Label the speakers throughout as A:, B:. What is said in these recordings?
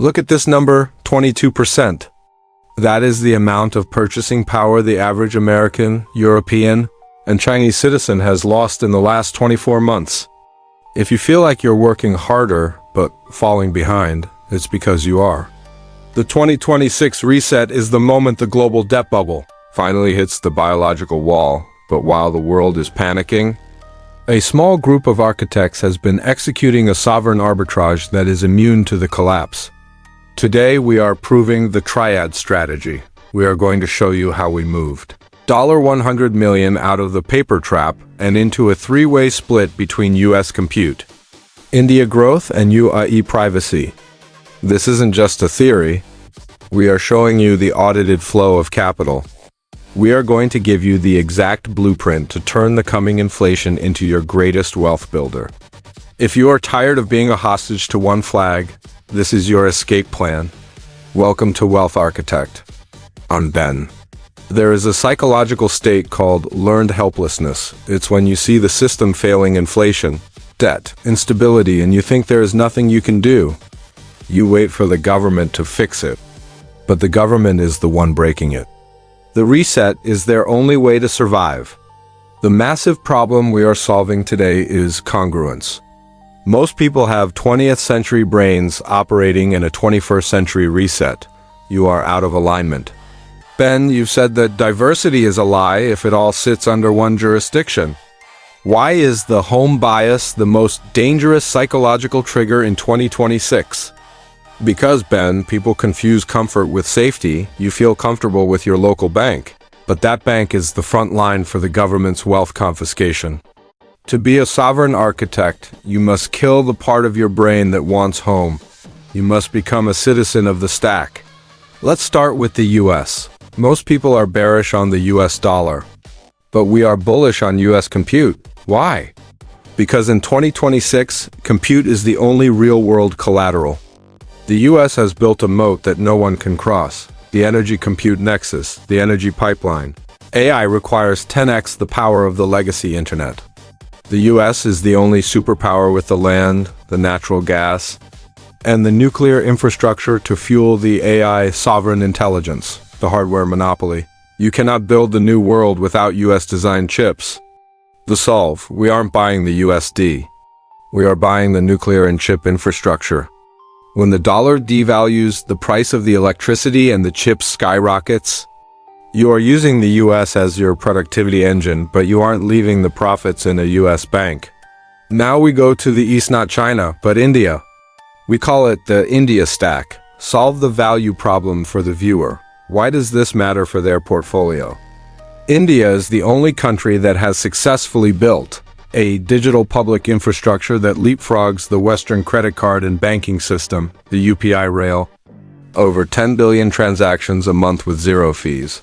A: Look at this number, 22%. That is the amount of purchasing power the average American, European, and Chinese citizen has lost in the last 24 months. If you feel like you're working harder, but falling behind, it's because you are. The 2026 reset is the moment the global debt bubble finally hits the biological wall. But while the world is panicking, a small group of architects has been executing a sovereign arbitrage that is immune to the collapse. Today we are proving the Triad strategy. We are going to show you how we moved $100 million out of the paper trap and into a three-way split between US compute, India growth, and UAE privacy. This isn't just a theory. We are showing you the audited flow of capital. We are going to give you the exact blueprint to turn the coming inflation into your greatest wealth builder. If you are tired of being a hostage to one flag, this is your escape plan. Welcome to Wealth Architect. I'm Ben. There is a psychological state called learned helplessness. It's when you see the system failing inflation, debt, instability, and you think there is nothing you can do. You wait for the government to fix it. But the government is the one breaking it. The reset is their only way to survive. The massive problem we are solving today is congruence. Most people have 20th century brains operating in a 21st century reset. You are out of alignment. Ben, you've said that diversity is a lie if it all sits under one jurisdiction. Why is the home bias the most dangerous psychological trigger in 2026? Because, Ben, people confuse comfort with safety. You feel comfortable with your local bank, but that bank is the front line for the government's wealth confiscation. To be a sovereign architect, you must kill the part of your brain that wants home. You must become a citizen of the stack. Let's start with the US. Most people are bearish on the US dollar, but we are bullish on US compute. Why? Because in 2026, compute is the only real-world collateral. The US has built a moat that no one can cross. The energy compute nexus, the energy pipeline. AI requires 10x the power of the legacy internet. The US is the only superpower with the land, the natural gas, and the nuclear infrastructure to fuel the AI sovereign intelligence, the hardware monopoly. You cannot build the new world without US-designed chips. The solve: we aren't buying the USD. We are buying the nuclear and chip infrastructure. When the dollar devalues, the price of the electricity and the chips skyrockets. You are using the US as your productivity engine, but you aren't leaving the profits in a US bank. Now we go to the East, not China, but India. We call it the India stack. Solve the value problem for the viewer. Why does this matter for their portfolio? India is the only country that has successfully built a digital public infrastructure that leapfrogs the Western credit card and banking system, the UPI rail. Over 10 billion transactions a month with zero fees.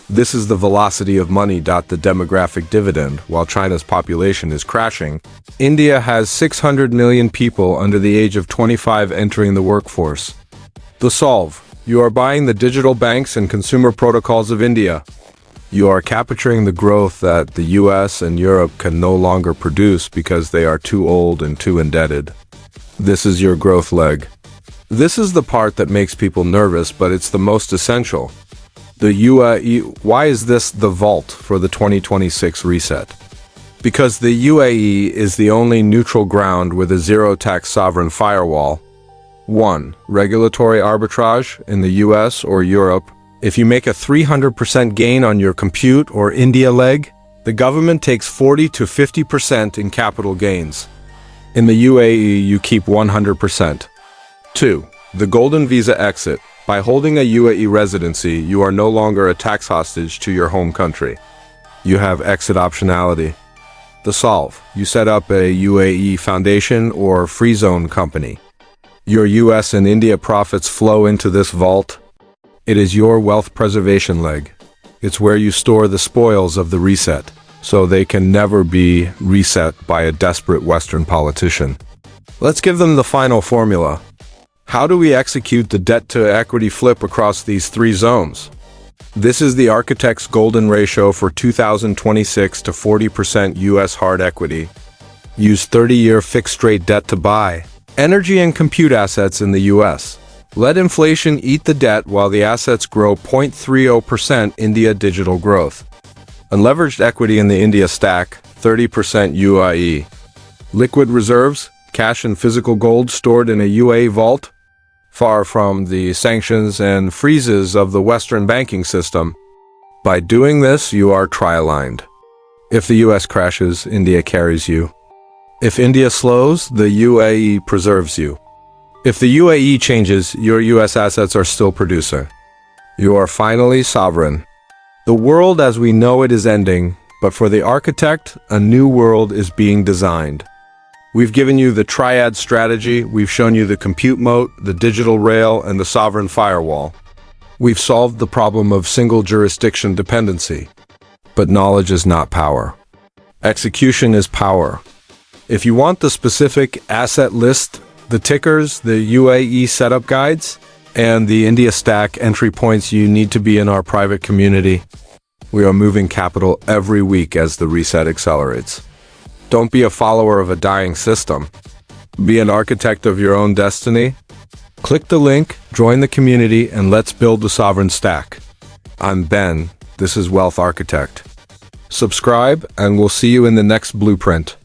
A: This is the velocity of money. The demographic dividend. While China's population is crashing, India has 600 million people under the age of 25 entering the workforce. The solve: you are buying the digital banks and consumer protocols of India. You are capturing the growth that the US and Europe can no longer produce because they are too old and too indebted. This is your growth leg. This is the part that makes people nervous, but it's the most essential. The UAE. Why is this the vault for the 2026 reset? Because the UAE is the only neutral ground with a zero-tax sovereign firewall. 1. Regulatory arbitrage in the US or Europe. If you make a 300% gain on your compute or India leg, the government takes 40 to 50% in capital gains. In the UAE, you keep 100%. 2. The Golden Visa exit. By holding a UAE residency, you are no longer a tax hostage to your home country. You have exit optionality. The solve: you set up a UAE foundation or free zone company. Your US and India profits flow into this vault. It is your wealth preservation leg. It's where you store the spoils of the reset, so they can never be reset by a desperate Western politician. Let's give them the final formula. How do we execute the debt-to-equity flip across these three zones? This is the architect's golden ratio for 2026 to 40% US hard equity. Use 30-year fixed-rate debt to buy energy and compute assets in the US. Let inflation eat the debt while the assets grow 0.30% India digital growth. Unleveraged equity in the India stack, 30% UAE. Liquid reserves, cash and physical gold stored in a UAE vault, far from the sanctions and freezes of the Western banking system. By doing this, you are tri-aligned. If the US crashes, India carries you. If India slows, the UAE preserves you. If the UAE changes, your US assets are still producing. You are finally sovereign. The world as we know it is ending, but for the architect, a new world is being designed. We've given you the Triad strategy, we've shown you the compute moat, the digital rail, and the Sovereign Firewall. We've solved the problem of single jurisdiction dependency. But knowledge is not power. Execution is power. If you want the specific asset list, the tickers, the UAE setup guides, and the India stack entry points, you need to be in our private community. We are moving capital every week as the reset accelerates. Don't be a follower of a dying system. Be an architect of your own destiny. Click the link, join the community, and let's build the sovereign stack. I'm Ben. This is Wealth Architect. Subscribe, and we'll see you in the next blueprint.